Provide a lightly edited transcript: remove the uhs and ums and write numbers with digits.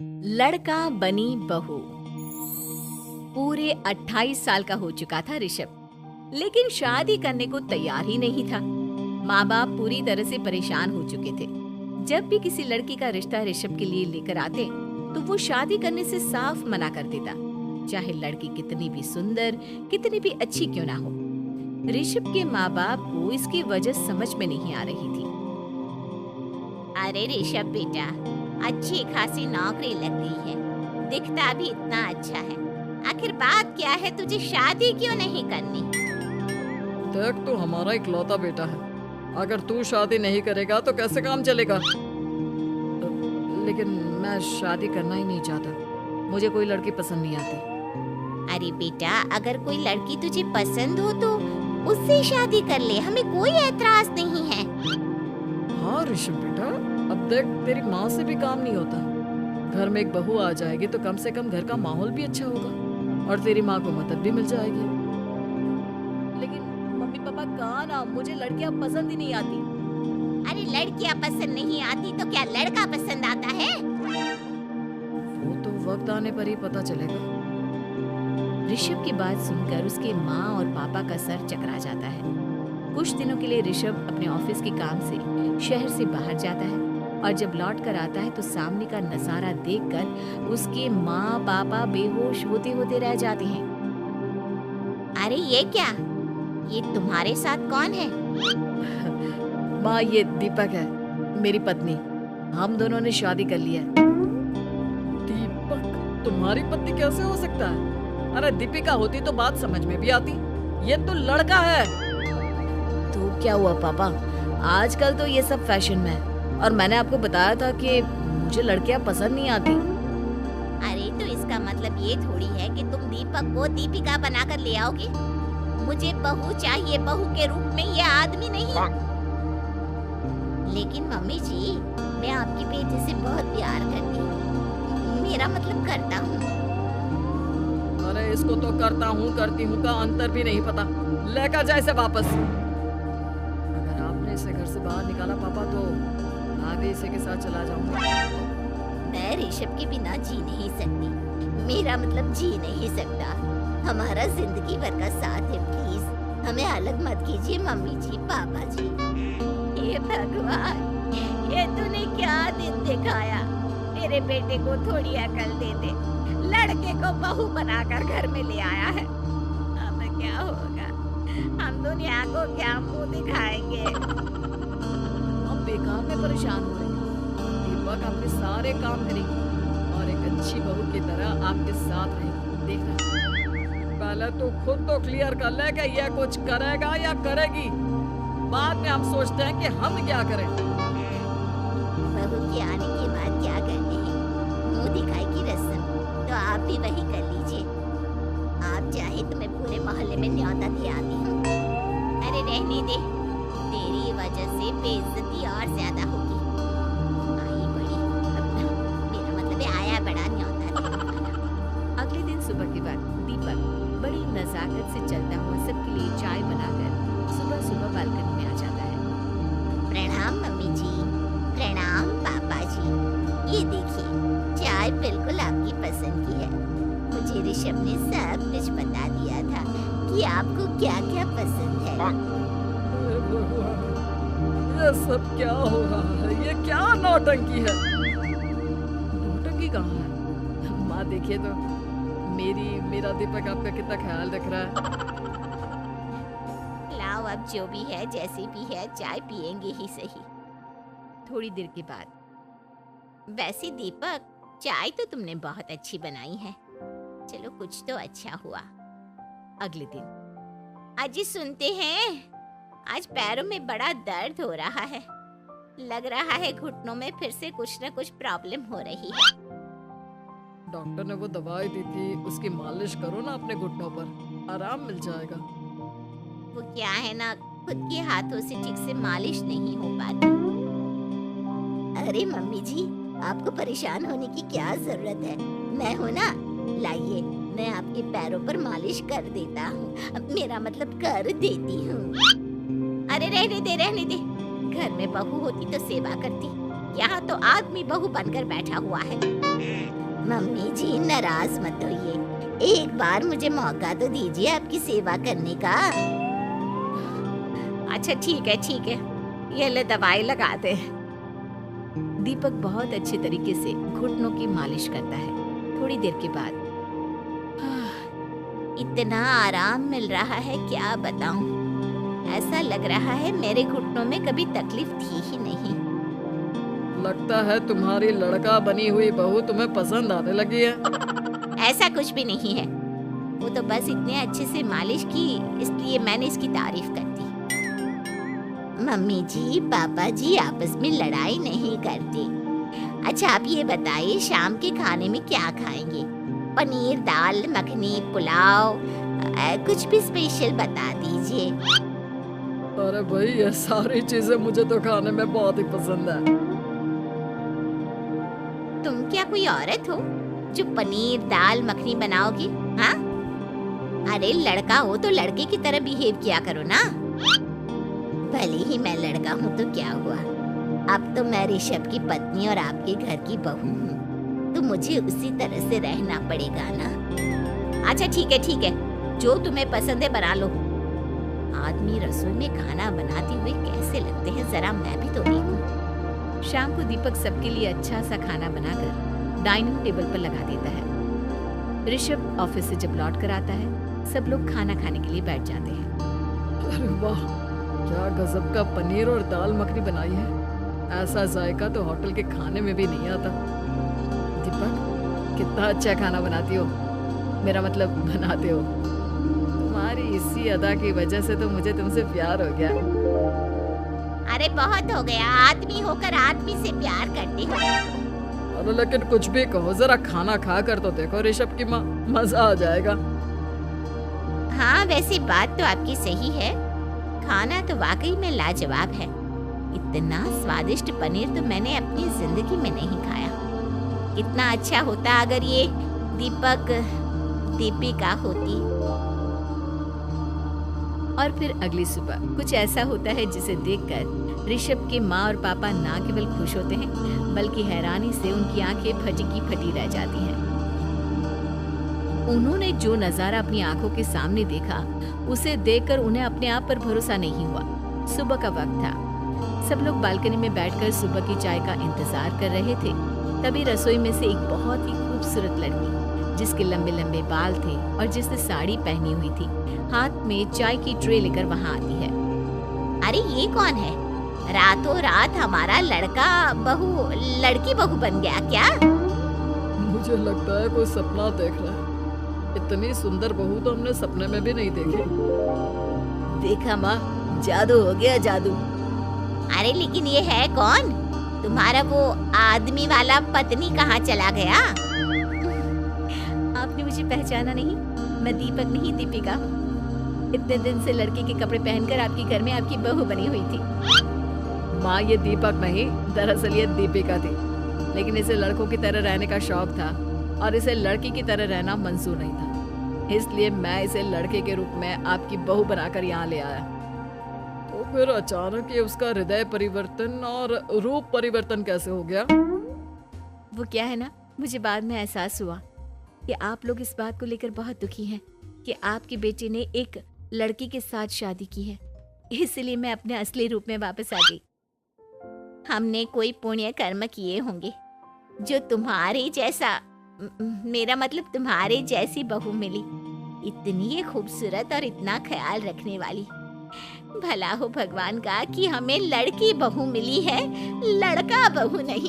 लड़का बनी बहू। पूरे 28 साल का हो चुका था ऋषभ, लेकिन शादी करने को तैयार ही नहीं था। माँ बाप पूरी तरह से परेशान हो चुके थे। जब भी किसी लड़की का रिश्ता ऋषभ के लिए लेकर आते तो वो शादी करने से साफ मना कर देता, चाहे लड़की कितनी भी सुंदर, कितनी भी अच्छी क्यों ना हो। ऋषभ के माँ बाप को इसकी वजह समझ में नहीं आ रही थी। अरे ऋषभ बेटा, अच्छी खासी नौकरी लग गई है, दिखता भी इतना अच्छा है, आखिर बात क्या है, तुझे शादी क्यों नहीं करनी? देख, तू हमारा इकलौता बेटा है, अगर तू शादी नहीं करेगा तो कैसे काम चलेगा। लेकिन मैं शादी करना ही नहीं चाहता, मुझे कोई लड़की पसंद नहीं आती। अरे बेटा, अगर कोई लड़की तुझे पसंद हो तो उससे शादी कर ले, हमें कोई ऐतराज नहीं है। हाँ ऋषभ बेटा, अब देख, तेरी माँ से भी काम नहीं होता। घर में एक बहू आ जाएगी तो कम से कम घर का माहौल भी अच्छा होगा और तेरी माँ को मदद भी मिल जाएगी। लेकिन मम्मी पापा कहा ना, मुझे लड़कियां पसंद ही नहीं आती। अरे लड़कियां पसंद नहीं आती तो क्या लड़का पसंद आता है? वो तो वक्त आने पर ही पता चलेगा। ऋषभ की बात सुनकर उसके माँ और पापा का सर चकरा जाता है। कुछ दिनों के लिए ऋषभ अपने ऑफिस के काम से शहर से बाहर जाता है और जब लौट कर आता है तो सामने का नजारा देखकर उसके माँ पापा बेहोश होते होते रह जाते हैं। अरे ये क्या, ये तुम्हारे साथ कौन है? माँ, ये दीपक है, मेरी पत्नी। हम दोनों ने शादी कर ली है। दीपक तुम्हारी पत्नी कैसे हो सकता है? अरे दीपिका होती तो बात समझ में भी आती, ये तो लड़का है। तो क्या हुआ पापा, आजकल तो ये सब फैशन में है और मैंने आपको बताया था कि मुझे लड़कियां पसंद नहीं आती। अरे तो इसका मतलब ये थोड़ी है कि तुम दीपक को दीपिका बनाकर ले आओगे। मुझे बहू चाहिए, बहू के रूप में, ये आदमी नहीं। लेकिन मम्मी जी, मैं आपकी बेटे से बहुत प्यार करती हूँ, मेरा मतलब करता हूँ। अरे इसको तो करता हूँ करती हूँ का अंतर भी नहीं पता। लेकर जाए इसे वापस। अगर आपने इसे घर से बाहर निकाला पापा तो मैं भी इसी के साथ चला जाऊंगा। मैं ऋषभ के बिना जी नहीं सकती, मेरा मतलब जी नहीं सकता। हमारा जिंदगी भर का साथ है, प्लीज हमें अलग मत कीजिए मम्मी जी, पापा जी। हे भगवान, ये तूने क्या दिन दिखाया? मेरे बेटे को थोड़ी अकल दे दे, लड़के को बहू बनाकर घर में ले आया है। अब क्या होगा, हम दुनिया को क्या मुंह दिखाएंगे? हम बेकार में परेशान हो रहे हैं। दीपक अपने सारे काम करेगी और एक अच्छी बहू की तरह आपके साथ रहेगी। देखना, पहले तो खुद तो क्लियर कर ले कि ये कुछ करेगा या करेगी, बाद में हम सोचते हैं कि हम क्या करें। बहू के आने के बाद क्या करते हैं, मुंह दिखाई की रस्म, तो आप भी वही कर लीजिए। आप चाहे तो मैं पूरे मोहल्ले में न्योता दे आती हूँ। अरे रहने दे, तेरी वजह से बेइज्जती और ज्यादा होगी। आई बड़ी, मेरा मतलब है आया बड़ा न्योता दे। अगले दिन सुबह के बाद दीपक बड़ी नजाकत से चलता हुआ सबके लिए चाय बनाकर सुबह सुबह बालकनी में आ जाता है। प्रणाम मम्मी जी, प्रणाम पापा जी। ये देखिए, चाय बिल्कुल आपकी पसंद की है। मुझे ऋषभ ने सब कुछ बता दिया था कि आपको क्या क्या पसंद है। ये सब क्या हो रहा है? ये क्या नौटंकी है? नौटंकी कहाँ है? माँ देखिए तो, मेरा दीपक आपका कितना ख्याल रख रहा है। लाओ, अब जो भी है, जैसे भी है, चाय पियेंगे ही सही। थोड़ी देर के बाद, वैसे दीपक, चाय तो तुमने बहुत अच्छी बनाई है, चलो कुछ तो अच्छा हुआ। अगले दिन, अजी सुनते हैं, आज पैरों में बड़ा दर्द हो रहा है, लग रहा है घुटनों में फिर से कुछ न कुछ प्रॉब्लम हो रही है। डॉक्टर ने वो दवाई दी थी, उसकी मालिश करो ना अपने घुटनों पर, आराम मिल जाएगा। वो क्या है ना, खुद के हाथों से ठीक से मालिश नहीं हो पाती। अरे मम्मी जी, आपको परेशान होने की क्या जरूरत है, मैं हूँ ना, लाइए मैं आपके पैरों पर मालिश कर देता हूँ, मेरा मतलब कर देती हूँ। अरे रहने दे, रहने दे, घर में बहू होती तो सेवा करती, यहाँ तो आदमी बहू बनकर बैठा हुआ है। मम्मी जी नाराज मत होइए, एक बार मुझे मौका तो दीजिए आपकी सेवा करने का। अच्छा ठीक है, ये ले दवाई लगा दे। दीपक बहुत अच्छे तरीके से घुटनों की मालिश करता है। थोड़ी देर के बाद इतना आराम मिल रहा है क्या बताऊं, ऐसा लग रहा है मेरे घुटनों में कभी तकलीफ थी ही नहीं। लगता है तुम्हारी लड़का बनी हुई बहू तुम्हें पसंद आने लगी है। ऐसा कुछ भी नहीं है, वो तो बस इतने अच्छे से मालिश की इसलिए मैंने इसकी तारीफ कर दी। मम्मी जी पापा जी आपस में लड़ाई नहीं करते। अच्छा आप ये बताइए शाम के खाने में क्या खाएंगे? पनीर दाल मखनी पुलाव कुछ भी स्पेशल बता दीजिए। अरे भाई ये सारी चीजें मुझे तो खाने में बहुत ही पसंद है। तुम क्या कोई औरत हो जो पनीर दाल मखनी बनाओगी? हाँ, अरे लड़का हो तो लड़के की तरह बिहेव किया करो ना। भले ही मैं लड़का हूँ तो क्या हुआ, अब तो मैं ऋषभ की पत्नी और आपके घर की बहू हूँ, तो मुझे उसी तरह से रहना पड़ेगा ना। अच्छा ठीक है, जो तुम्हें पसंद है बना लो। आदमी रसोई में खाना बनाते हुए कैसे लगते हैं, जरा मैं भी तो देखूं। शाम को दीपक सबके लिए अच्छा सा खाना बनाकर डाइनिंग टेबल पर लगा देता है। ऋषभ ऑफिस से जब लौट कर आता है, सब लोग खाना खाने के लिए बैठ जाते हैं। अरे वाह, क्या गजब का पनीर और दाल मखनी बनाई है। ऐसा जायका तो होटल के खाने में भी नहीं आता। दीपक कितना अच्छा खाना बनाती हो, मेरा मतलब बनाते हो। तुम्हारी इसी अदा की वजह से तो मुझे तुमसे प्यार हो गया। अरे बहुत हो गया, आदमी होकर आदमी से प्यार करते हो। अरे लेकिन कुछ भी कहो, जरा खाना खा कर तो देखो ऋषभ की माँ, मजा आ जाएगा। हाँ वैसे बात तो आपकी सही है, खाना तो वाकई में लाजवाब है। इतना स्वादिष्ट पनीर तो मैंने अपनी जिंदगी में नहीं खाया। कितना अच्छा होता अगर ये दीपक दीपिका होती। और फिर अगली सुबह कुछ ऐसा होता है जिसे देखकर ऋषभ के माँ और पापा ना केवल खुश होते हैं बल्कि हैरानी से उनकी आंखें फटी की फटी रह जाती हैं। उन्होंने जो नजारा अपनी आंखों के सामने देखा उसे देखकर उन्हें अपने आप पर भरोसा नहीं हुआ। सुबह का वक्त था, सब लोग बालकनी में बैठकर सुबह की चाय का इंतजार कर रहे थे। तभी रसोई में से एक बहुत ही खूबसूरत लड़की जिसके लंबे लंबे बाल थे और जिसने साड़ी पहनी हुई थी, हाथ में चाय की ट्रे लेकर वहाँ आती है। अरे ये कौन है? रातों रात हमारा लड़का लड़की बहू बन गया क्या? मुझे लगता है कोई सपना देख रहा है। इतनी सुंदर बहू तो हमने सपने में भी नहीं देखी। देखा माँ, जादू हो गया जादू। अरे लेकिन ये है कौन? तुम्हारा वो आदमी वाला पत्नी कहाँ चला गया? आपने मुझे पहचाना नहीं? मैं दीपक नहीं दीपिका हूँ। इतने दिन से लड़के के कपड़े पहनकर आपके घर में आपकी बहू बनी हुई थी। माँ ये दीपक नहीं, दरअसल ये दीपिका थी, लेकिन इसे लड़कों की तरह रहने का शौक था और इसे लड़की की तरह रहना मंजूर नहीं था, इसलिए मैं इसे लड़के के रूप में आपकी बहू बनाकर यहाँ ले आया। तो फिर अचानक ये उसका हृदय परिवर्तन और रूप परिवर्तन कैसे हो गया? वो क्या है ना, मुझे बाद में एहसास हुआ कि आप लोग इस बात को लेकर बहुत दुखी हैं कि आपकी बेटी ने एक लड़की के साथ शादी की है, इसलिए मैं अपने असली रूप में वापस आ गई। हमने कोई पुण्य कर्म किए होंगे जो तुम्हारे जैसा, मेरा मतलब तुम्हारे जैसी बहू मिली, इतनी खूबसूरत और इतना ख्याल रखने वाली। भला हो भगवान का कि हमें लड़की बहू मिली है, लड़का बहू नहीं।